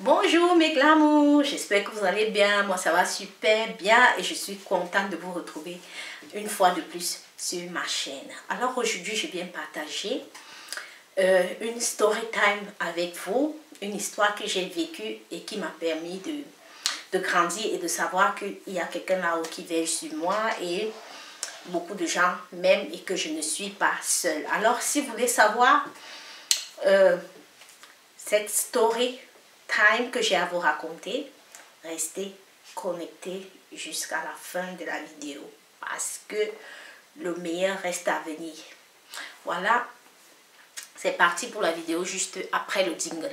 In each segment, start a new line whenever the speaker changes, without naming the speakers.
Bonjour mes glamours, j'espère que vous allez bien. Moi ça va super bien et je suis contente de vous retrouver une fois de plus sur ma chaîne. Alors aujourd'hui je viens partager une story time avec vous, une histoire que j'ai vécue et qui m'a permis de grandir et de savoir qu'il y a quelqu'un là-haut qui veille sur moi et beaucoup de gens m'aiment et que je ne suis pas seule. Alors si vous voulez savoir cette story time que j'ai à vous raconter, restez connectés jusqu'à la fin de la vidéo parce que le meilleur reste à venir. Voilà, c'est parti pour la vidéo juste après le jingle.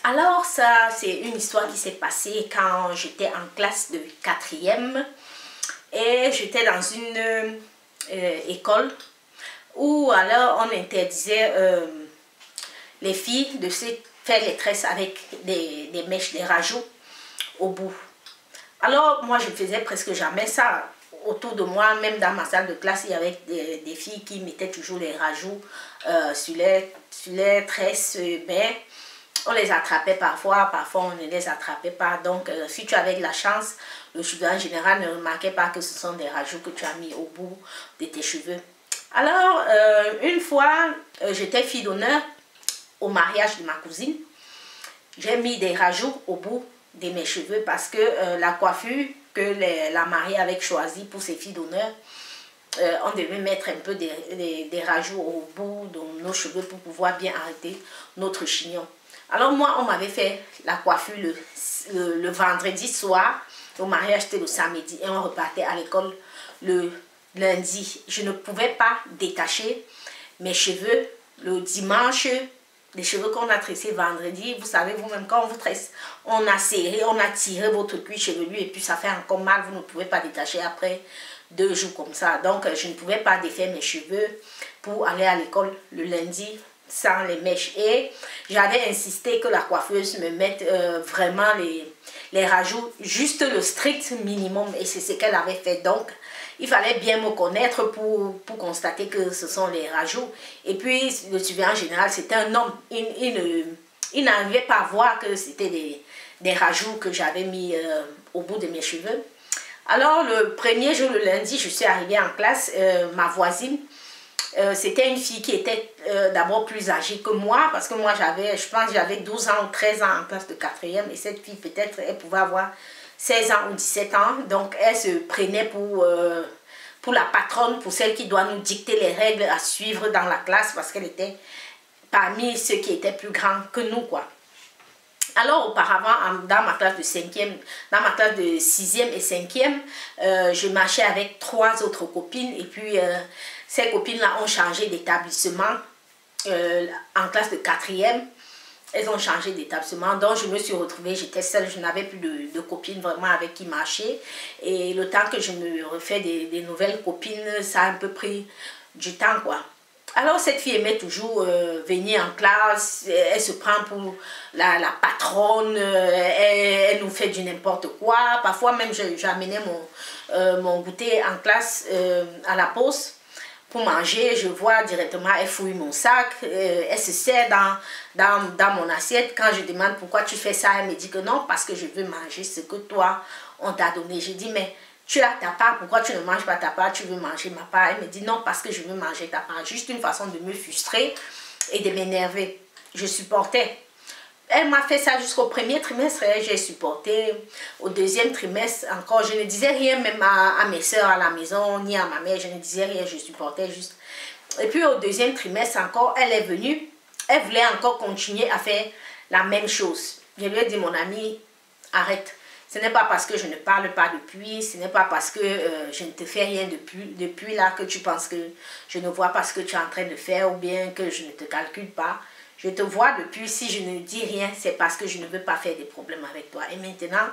Alors ça, c'est une histoire qui s'est passée quand j'étais en classe de 4e. Et j'étais dans une école où alors on interdisait les filles de se faire les tresses avec des mèches, des rajouts au bout. Alors moi je ne faisais presque jamais ça. Autour de moi, même dans ma salle de classe, il y avait des filles qui mettaient toujours les rajouts sur les tresses, mais on les attrapait parfois on ne les attrapait pas. Donc, si tu avais de la chance, le surveillant général ne remarquait pas que ce sont des rajouts que tu as mis au bout de tes cheveux. Alors, une fois, j'étais fille d'honneur au mariage de ma cousine. J'ai mis des rajouts au bout de mes cheveux parce que la coiffure que la mariée avait choisie pour ses filles d'honneur, on devait mettre un peu des rajouts au bout de nos cheveux pour pouvoir bien arrêter notre chignon. Alors moi, on m'avait fait la coiffure le vendredi soir. Le mariage était le samedi et on repartait à l'école le lundi. Je ne pouvais pas détacher mes cheveux le dimanche. Les cheveux qu'on a tressés vendredi, vous savez vous-même quand on vous tresse, on a serré, on a tiré votre cuir chevelu et puis ça fait encore mal. Vous ne pouvez pas détacher après 2 jours comme ça. Donc je ne pouvais pas défaire mes cheveux pour aller à l'école le lundi sans les mèches. Et j'avais insisté que la coiffeuse me mette vraiment les rajouts, juste le strict minimum. Et c'est ce qu'elle avait fait. Donc, il fallait bien me connaître pour constater que ce sont les rajouts. Et puis, le surveillant général, c'était un homme. Il n'arrivait pas à voir que c'était des rajouts que j'avais mis au bout de mes cheveux. Alors, le premier jour, le lundi, je suis arrivée en classe. Ma voisine, c'était une fille qui était d'abord plus âgée que moi, parce que moi je pense j'avais 12 ans ou 13 ans en classe de 4e, et cette fille peut-être elle pouvait avoir 16 ans ou 17 ans, donc elle se prenait pour la patronne, pour celle qui doit nous dicter les règles à suivre dans la classe, parce qu'elle était parmi ceux qui étaient plus grands que nous, quoi. Alors auparavant, dans ma classe de 5e, dans ma classe de 6e et 5e, je marchais avec 3 autres copines et puis ces copines-là ont changé d'établissement en classe de 4e. Elles ont changé d'établissement, donc je me suis retrouvée, j'étais seule, je n'avais plus de copines vraiment avec qui marcher. Et le temps que je me refais des nouvelles copines, ça a un peu pris du temps, quoi. Alors cette fille aimait toujours venir en classe, elle se prend pour la patronne, elle nous fait du n'importe quoi. Parfois même j'amenais mon goûter en classe à la pause pour manger, je vois directement, elle fouille mon sac, elle se sert dans mon assiette. Quand je demande pourquoi tu fais ça, elle me dit que non, parce que je veux manger ce que toi on t'a donné. Je dis mais tu as ta part, pourquoi tu ne manges pas ta part, tu veux manger ma part? Elle me dit non, parce que je veux manger ta part. Juste une façon de me frustrer et de m'énerver. Je supportais. Elle m'a fait ça jusqu'au 1er trimestre, j'ai supporté. Au 2e trimestre encore, je ne disais rien même à mes soeurs à la maison, ni à ma mère, je ne disais rien, je supportais juste. Et puis au 2e trimestre encore, elle est venue, elle voulait encore continuer à faire la même chose. Je lui ai dit, mon amie, arrête. Ce n'est pas parce que je ne parle pas depuis, ce n'est pas parce que je ne te fais rien depuis là que tu penses que je ne vois pas ce que tu es en train de faire ou bien que je ne te calcule pas. Je te vois depuis, si je ne dis rien, c'est parce que je ne veux pas faire des problèmes avec toi. Et maintenant,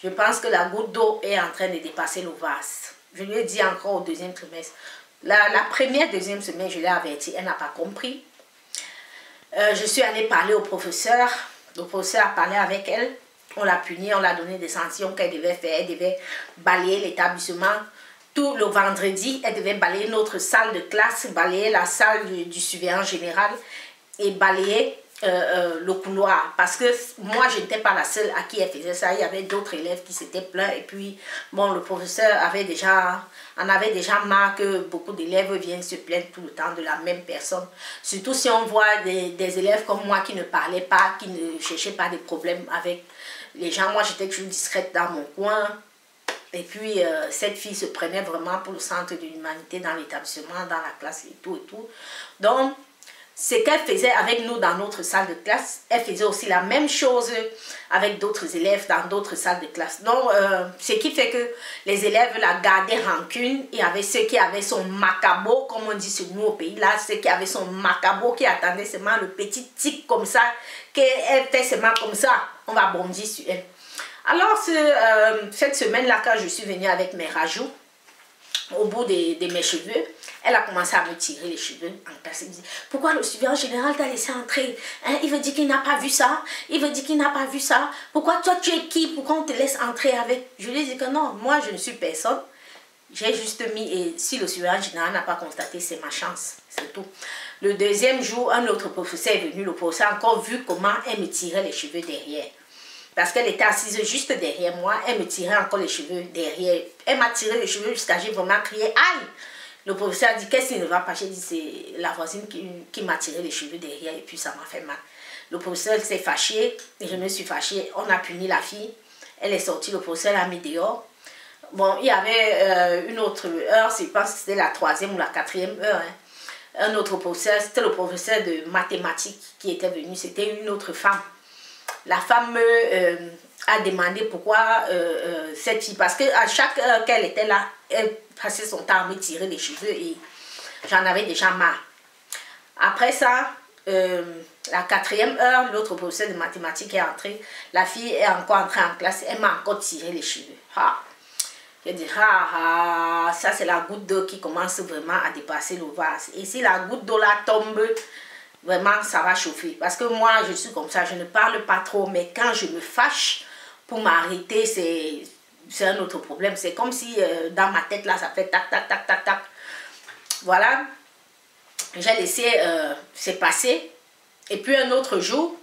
je pense que la goutte d'eau est en train de dépasser le vase. Je lui ai dit encore au 2e trimestre. La première, 2e semaine, je l'ai avertie, elle n'a pas compris. Je suis allée parler au professeur. Le professeur a parlé avec elle. On l'a punie, on l'a donné des sanctions qu'elle devait faire. Elle devait balayer l'établissement tout le vendredi, elle devait balayer notre salle de classe, balayer la salle du surveillant général et balayer le couloir. Parce que moi, je n'étais pas la seule à qui elle faisait ça. Il y avait d'autres élèves qui s'étaient plaints. Et puis, bon, le professeur en avait déjà marre que beaucoup d'élèves viennent se plaindre tout le temps de la même personne. Surtout si on voit des élèves comme moi qui ne parlaient pas, qui ne cherchaient pas des problèmes avec les gens. Moi, j'étais toujours discrète dans mon coin. Et puis, cette fille se prenait vraiment pour le centre de l'humanité dans l'établissement, dans la classe et tout et tout. Donc, ce qu'elle faisait avec nous dans notre salle de classe, elle faisait aussi la même chose avec d'autres élèves dans d'autres salles de classe. Donc, ce qui fait que les élèves la gardaient rancune. Il y avait ceux qui avaient son macabo, comme on dit chez nous au pays, là, ceux qui avaient son macabo, qui attendaient seulement le petit tic comme ça, qu'elle fait seulement comme ça, on va bondir sur elle. Alors, cette semaine-là, quand je suis venue avec mes rajouts, au bout de mes cheveux, elle a commencé à me tirer les cheveux en classe. Elle me dit, pourquoi le surveillant général t'a laissé entrer, hein? Il veut dire qu'il n'a pas vu ça. Il veut dire qu'il n'a pas vu ça. Pourquoi toi tu es qui? Pourquoi on te laisse entrer avec? Je lui ai dit que non, moi je ne suis personne. J'ai juste mis, et si le surveillant général n'a pas constaté, c'est ma chance. C'est tout. Le deuxième jour, un autre professeur est venu. Le professeur a encore vu comment elle me tirait les cheveux derrière. Parce qu'elle était assise juste derrière moi, elle me tirait encore les cheveux derrière. Elle m'a tiré les cheveux jusqu'à j'ai vraiment crié aïe. Le professeur a dit qu'est-ce qui ne va pas? J'ai dit c'est la voisine qui m'a tiré les cheveux derrière et puis ça m'a fait mal. Le professeur s'est fâché et je me suis fâchée. On a puni la fille. Elle est sortie, le professeur l'a mis dehors. Bon, il y avait une autre heure, je pense que c'était la 3e ou la 4e heure. Hein. Un autre professeur, c'était le professeur de mathématiques qui était venu, c'était une autre femme. La femme a demandé pourquoi cette fille, parce qu'à chaque heure qu'elle était là, elle passait son temps à me tirer les cheveux et j'en avais déjà marre. Après ça, la 4e heure, l'autre professeur de mathématiques est entré, la fille est encore entrée en classe, elle m'a encore tiré les cheveux. J'ai dit, ça c'est la goutte d'eau qui commence vraiment à dépasser le vase. Et si la goutte d'eau là tombe, vraiment, ça va chauffer. Parce que moi, je suis comme ça, je ne parle pas trop. Mais quand je me fâche, pour m'arrêter, c'est un autre problème. C'est comme si dans ma tête, là, ça fait tac, tac, tac, tac, tac. Voilà. J'ai laissé se passer. Et puis un autre jour,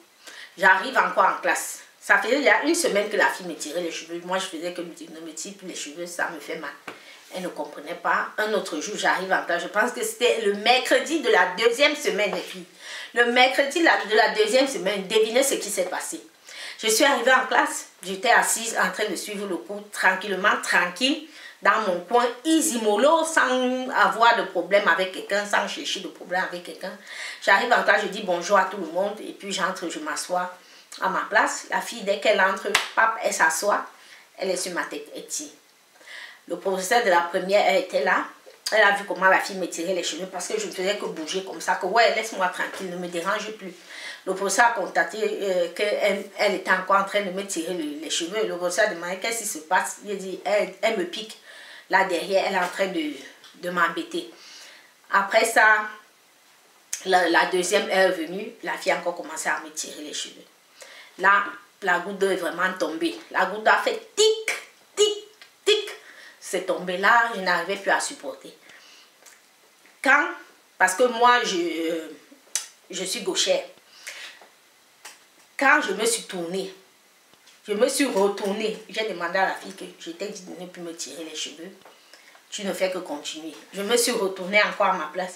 j'arrive encore en classe. Ça faisait il y a une semaine que la fille me tirait les cheveux. Moi, je faisais que ne me tire plus les cheveux, ça me fait mal. Elle ne comprenait pas. Un autre jour, j'arrive en classe. Je pense que c'était le mercredi de la 2e semaine, les filles. Le mercredi de la 2e semaine, devinez ce qui s'est passé. Je suis arrivée en classe. J'étais assise en train de suivre le cours tranquillement, tranquille, dans mon coin, easy mollo, sans avoir de problème avec quelqu'un, sans chercher de problème avec quelqu'un. J'arrive en classe, je dis bonjour à tout le monde. Et puis j'entre, je m'assois à ma place. La fille, dès qu'elle entre, pap, elle s'assoit. Elle est sur ma tête, elle tire. Le professeur de la première, elle était là. Elle a vu comment la fille me tirait les cheveux parce que je ne faisais que bouger comme ça. Que ouais, laisse-moi tranquille, ne me dérange plus. Le professeur a constaté qu'elle était encore en train de me tirer les cheveux. Le professeur a demandé qu'est-ce qui se passe. Il a dit, elle me pique. Là derrière, elle est en train de m'embêter. Après ça, la 2e heure est venue. La fille a encore commencé à me tirer les cheveux. Là, la goutte d'eau est vraiment tombée. La goutte d'eau a fait tic, tic, tic. C'est tombé là, je n'arrivais plus à supporter. Parce que moi, je suis gauchère. Quand je me suis tournée, je me suis retournée, j'ai demandé à la fille que je t'ai dit de ne plus me tirer les cheveux. Tu ne fais que continuer. Je me suis retournée encore à ma place.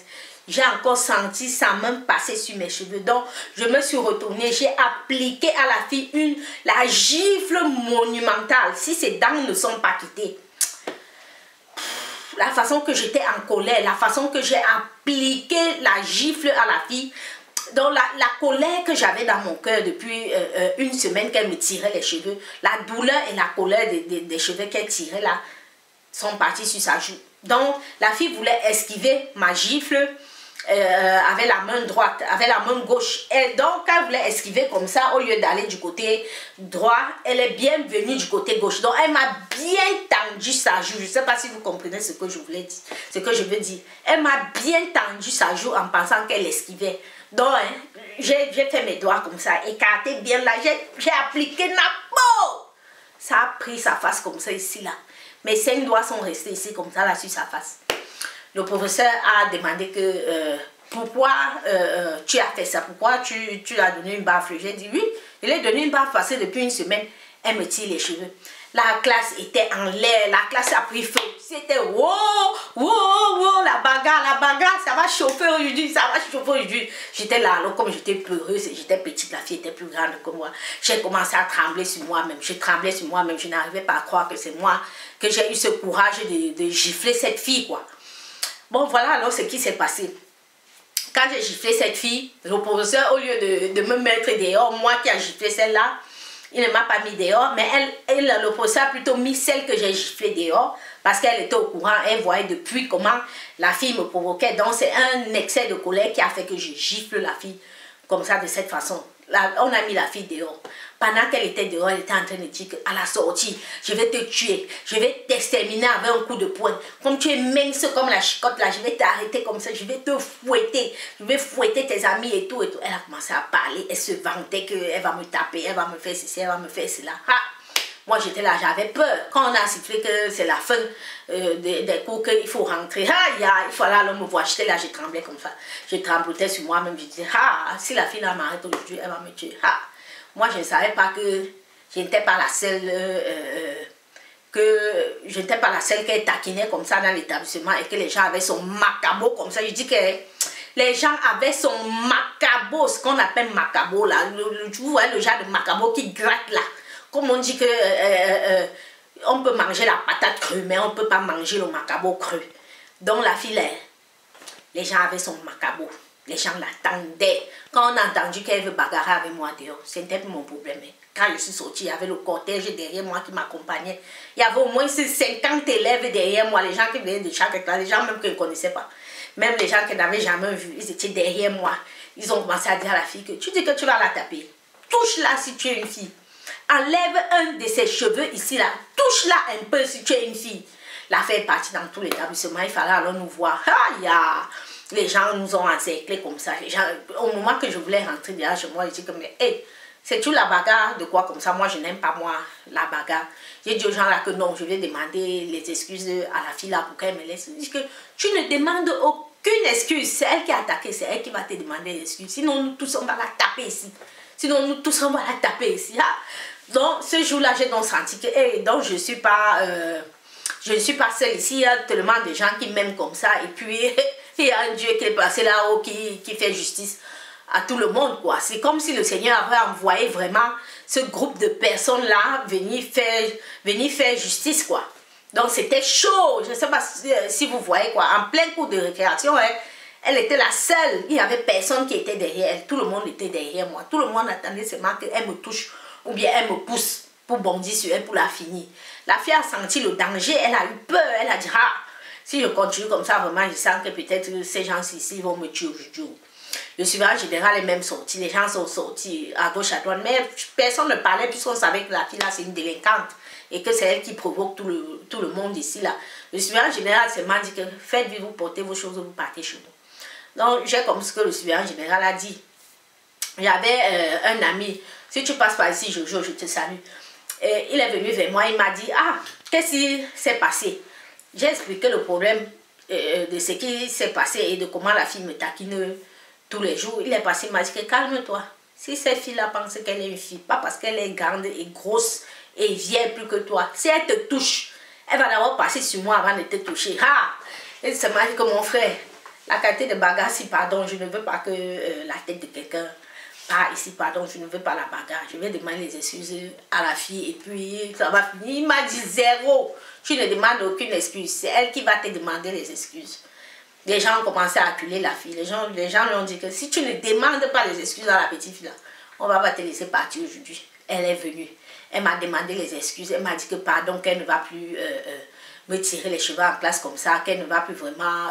J'ai encore senti sa main passer sur mes cheveux. Donc, je me suis retournée. J'ai appliqué à la fille la gifle monumentale. Si ses dents ne sont pas quittées. La façon que j'étais en colère, la façon que j'ai appliqué la gifle à la fille. Donc la colère que j'avais dans mon cœur depuis une semaine qu'elle me tirait les cheveux, la douleur et la colère des cheveux qu'elle tirait là, sont partis sur sa joue. Donc la fille voulait esquiver ma gifle avec la main droite, avec la main gauche. Et donc quand elle voulait esquiver comme ça, au lieu d'aller du côté droit, elle est bien venue du côté gauche. Donc elle m'a bien tendu sa joue. Je ne sais pas si vous comprenez ce que je voulais dire, ce que je veux dire. Elle m'a bien tendu sa joue en pensant qu'elle esquivait. Donc hein, j'ai fait mes doigts comme ça, écarté bien là, j'ai appliqué la peau. Ça a pris sa face comme ça ici là. Mes 5 doigts sont restés ici comme ça, là, sur sa face. Le professeur a demandé que pourquoi tu as fait ça, pourquoi tu lui as donné une baffe. J'ai dit oui, je lui ai donné une baffe parce que depuis une semaine, elle me tire les cheveux. La classe était en l'air, la classe a pris feu. C'était wow, wow, wow, la bagarre, ça va chauffer aujourd'hui, ça va chauffer aujourd'hui. J'étais là, alors comme j'étais peureuse, j'étais petite, la fille était plus grande que moi. J'ai commencé à trembler sur moi-même, je tremblais sur moi-même, je n'arrivais pas à croire que c'est moi, que j'ai eu ce courage de gifler cette fille, quoi. Bon, voilà alors ce qui s'est passé. Quand j'ai giflé cette fille, le professeur, au lieu de me mettre dehors, moi qui ai giflé celle-là, il ne m'a pas mis dehors, mais le professeur a plutôt mis celle que j'ai giflée dehors, parce qu'elle était au courant, elle voyait depuis comment la fille me provoquait. Donc c'est un excès de colère qui a fait que je gifle la fille comme ça, de cette façon. Là, on a mis la fille dehors. Pendant qu'elle était dehors, elle était en train de dire qu'à la sortie, je vais te tuer, je vais t'exterminer avec un coup de poing. Comme tu es mince comme la chicotte là, je vais t'arrêter comme ça, je vais te fouetter, je vais fouetter tes amis et tout et tout. Elle a commencé à parler, elle se vantait qu'elle va me taper, elle va me faire ceci, elle va me faire cela. Ha! Moi j'étais là, j'avais peur. Quand on a sifflé que c'est la fin des cours, qu'il faut rentrer, il faut là, l'homme me voit, j'étais là, je tremblais comme ça. Je tremblotais sur moi-même, je disais, si la fille là m'arrête aujourd'hui, elle va me tuer. Moi je ne savais pas que je n'étais pas la seule, qu'elle taquinait comme ça dans l'établissement et que les gens avaient son macabo comme ça. Je dis que les gens avaient son macabo, ce qu'on appelle macabo là, vous voyez le genre de macabo qui gratte là. Comme on dit que on peut manger la patate crue, mais on ne peut pas manger le macabo cru. Donc la fille, les gens avaient son macabo. Les gens l'attendaient. Quand on a entendu qu'elle veut bagarrer avec moi dehors, c'était mon problème. Quand je suis sortie, il y avait le cortège derrière moi qui m'accompagnait. Il y avait au moins 50 élèves derrière moi, les gens qui venaient de chaque classe, les gens même que je ne connaissais pas. Même les gens que je n'avais jamais vus, ils étaient derrière moi. Ils ont commencé à dire à la fille que tu dis que tu vas la taper. Touche-la si tu es une fille. Enlève un de ses cheveux ici, là. Touche-la un peu si tu es une fille. L'affaire est partie dans tout l'établissement. Il fallait alors nous voir. Les gens nous ont encerclés comme ça. Les gens, au moment que je voulais rentrer derrière chez moi, je dis comme, hey, c'est-tu la bagarre de quoi comme ça? Moi, je n'aime pas, moi, la bagarre. J'ai dit aux gens là que non, je vais demander les excuses à la fille là pour qu'elle me laisse. Je dis que tu ne demandes aucune excuse. C'est elle qui a attaqué, c'est elle qui va te demander des excuses. Sinon, nous tous, on va la taper ici. Sinon, nous tous, on va la taper ici. Donc, ce jour-là, j'ai donc senti que, hey, donc je ne suis pas seule ici. Il y a tellement de gens qui m'aiment comme ça. Et puis, il y a un Dieu qui est placé là-haut qui fait justice à tout le monde, quoi. C'est comme si le Seigneur avait envoyé vraiment ce groupe de personnes-là venir faire justice, quoi. Donc, c'était chaud. Je ne sais pas si vous voyez, quoi. En plein cours de récréation, elle était la seule. Il n'y avait personne qui était derrière elle. Tout le monde était derrière moi. Tout le monde attendait seulement qu'elle me touche ou bien elle me pousse pour bondir sur elle, pour la finir. La fille a senti le danger. Elle a eu peur. Elle a dit, si je continue comme ça, vraiment, je sens que peut-être ces gens ici vont me tuer aujourd'hui. Le surveillant général est même sorti. Les gens sont sortis à gauche, à droite. Mais personne ne parlait puisqu'on savait que la fille là, c'est une délinquante. Et que c'est elle qui provoque tout le monde ici, là. Le surveillant général seulement dit que faites-vous, vous portez vos choses, vous partez chez vous. Donc, j'ai comme ce que le surveillant général a dit. J'avais un ami. Si tu passes par ici, Jojo, je te salue. Et il est venu vers moi, il m'a dit, qu'est-ce qui s'est passé? J'ai expliqué le problème de ce qui s'est passé et de comment la fille me taquine tous les jours. Il est passé, il m'a dit que calme-toi. Si cette fille-là pense qu'elle est une fille, pas parce qu'elle est grande et grosse et vieille plus que toi. Si elle te touche, elle va d'abord passer sur moi avant de te toucher. Et ça m'a dit que mon frère, la qualité de bagarre, si pardon, je ne veux pas que la tête de quelqu'un ici, pardon, je ne veux pas la bagarre. Je vais demander les excuses à la fille et puis ça va finir. Il m'a dit zéro. Tu ne demandes aucune excuse. C'est elle qui va te demander les excuses. Les gens ont commencé à acculer la fille. Les gens lui ont dit que si tu ne demandes pas les excuses à la petite fille là, on va pas te laisser partir aujourd'hui. Elle est venue. Elle m'a demandé les excuses. Elle m'a dit que pardon, qu'elle ne va plus me tirer les cheveux en classe comme ça, qu'elle ne va plus vraiment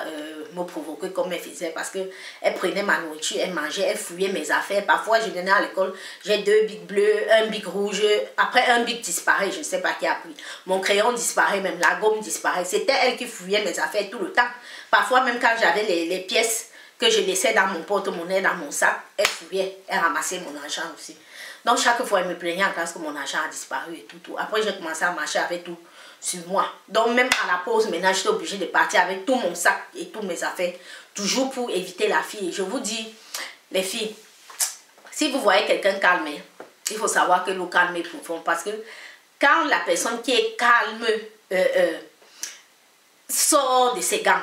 me provoquer comme elle faisait parce qu'elle prenait ma nourriture, elle mangeait, elle fouillait mes affaires. Parfois, je venais à l'école, j'ai 2 bics bleus, un bic rouge. Après, un bic disparaît, je ne sais pas qui a pris. Mon crayon disparaît, même la gomme disparaît. C'était elle qui fouillait mes affaires tout le temps. Parfois, même quand j'avais les pièces que je laissais dans mon porte-monnaie, dans mon sac, elle fouillait, elle ramassait mon argent aussi. Donc, chaque fois, elle me plaignait en classe que mon argent a disparu et tout. Après, j'ai commencé à marcher avec sur moi. Donc même à la pause, maintenant, j'étais obligée de partir avec tout mon sac et toutes mes affaires, toujours pour éviter la fille. Je vous dis, les filles, si vous voyez quelqu'un calmer, il faut savoir que le calme est profond. Parce que quand la personne qui est calme sort de ses gants,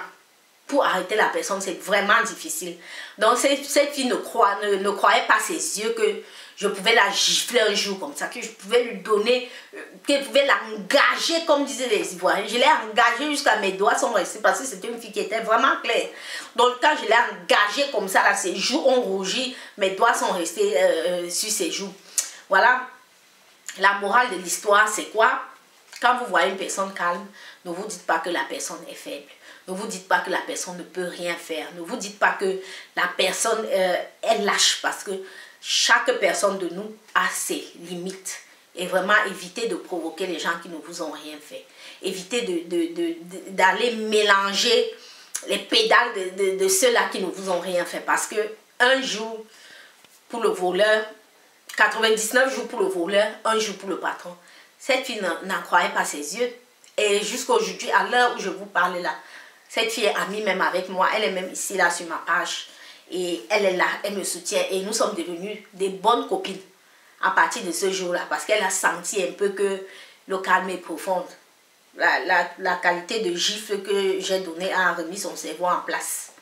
pour arrêter la personne, c'est vraiment difficile. Donc cette fille ne croyait pas ses yeux que je pouvais la gifler un jour comme ça, que je pouvais lui donner, que je pouvais l'engager comme disaient les Ivoiriens. Je l'ai engagée jusqu'à mes doigts sont restés parce que c'était une fille qui était vraiment claire. Donc quand je l'ai engagée comme ça, là, ses joues ont rougi, mes doigts sont restés sur ses joues. Voilà, la morale de l'histoire, c'est quoi? Quand vous voyez une personne calme, ne vous dites pas que la personne est faible. Ne vous dites pas que la personne ne peut rien faire. Ne vous dites pas que la personne est lâche, parce que chaque personne de nous a ses limites. Et vraiment, évitez de provoquer les gens qui ne vous ont rien fait. Évitez d'aller mélanger les pédales de ceux-là qui ne vous ont rien fait. Parce que un jour pour le voleur, 99 jours pour le voleur, un jour pour le patron. Cette fille n'en croyait pas ses yeux. Et jusqu'à aujourd'hui, à l'heure où je vous parle là, cette fille est amie même avec moi. Elle est même ici là sur ma page. Et elle est là, elle me soutient. Et nous sommes devenues des bonnes copines à partir de ce jour-là. Parce qu'elle a senti un peu que le calme est profond. La qualité de gifle que j'ai donnée a remis son cerveau en place.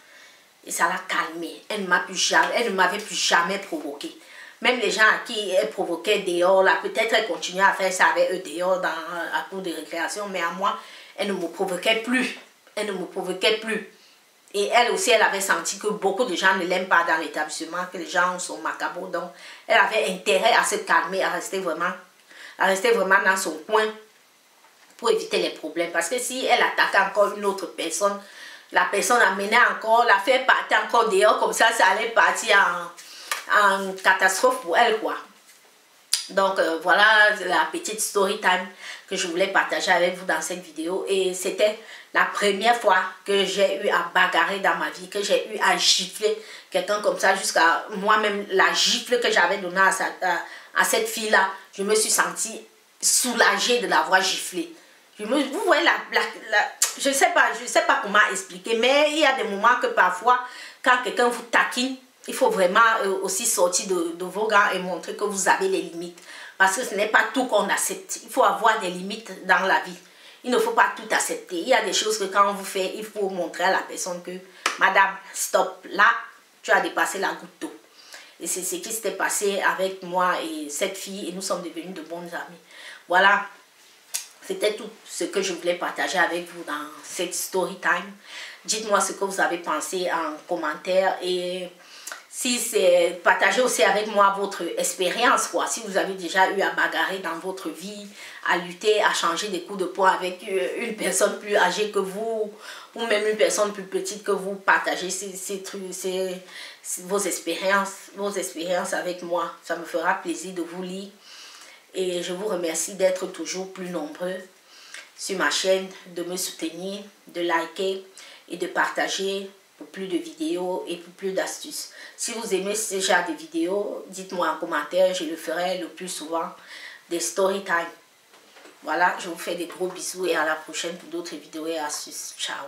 Et ça l'a calmée. Elle ne m'avait plus jamais provoqué. Même les gens à qui elle provoquait dehors, là, peut-être elle continuait à faire ça avec eux dehors à cours de récréation. Mais à moi, elle ne me provoquait plus. Elle ne me provoquait plus. Et elle aussi, elle avait senti que beaucoup de gens ne l'aiment pas dans l'établissement, que les gens sont macabres. Donc, elle avait intérêt à se calmer, à rester vraiment dans son coin pour éviter les problèmes. Parce que si elle attaquait encore une autre personne, la personne amenait encore, la fait partir encore dehors, comme ça allait partir en catastrophe pour elle, quoi. Donc voilà la petite story time que je voulais partager avec vous dans cette vidéo. Et c'était la première fois que j'ai eu à bagarrer dans ma vie, que j'ai eu à gifler quelqu'un comme ça, jusqu'à moi-même la gifle que j'avais donnée à cette fille-là. Je me suis sentie soulagée de l'avoir giflée. Vous voyez, je ne sais pas comment expliquer, mais il y a des moments que parfois, quand quelqu'un vous taquine, il faut vraiment aussi sortir de vos gants et montrer que vous avez les limites. Parce que ce n'est pas tout qu'on accepte. Il faut avoir des limites dans la vie. Il ne faut pas tout accepter. Il y a des choses que quand on vous fait, il faut montrer à la personne que, madame, stop, là, tu as dépassé la goutte d'eau. Et c'est ce qui s'était passé avec moi et cette fille, et nous sommes devenus de bonnes amies. Voilà, c'était tout ce que je voulais partager avec vous dans cette story time. Dites-moi ce que vous avez pensé en commentaire et si c'est partagez aussi avec moi votre expérience, quoi. Si vous avez déjà eu à bagarrer dans votre vie, à lutter, à changer des coups de poing avec une personne plus âgée que vous, ou même une personne plus petite que vous, partagez ces trucs, vos expériences avec moi. Ça me fera plaisir de vous lire. Et je vous remercie d'être toujours plus nombreux sur ma chaîne, de me soutenir, de liker et de partager pour plus de vidéos et pour plus d'astuces. Si vous aimez ce genre de vidéos, dites-moi en commentaire, je le ferai le plus souvent, des story time. Voilà, je vous fais des gros bisous et à la prochaine pour d'autres vidéos et astuces. Ciao.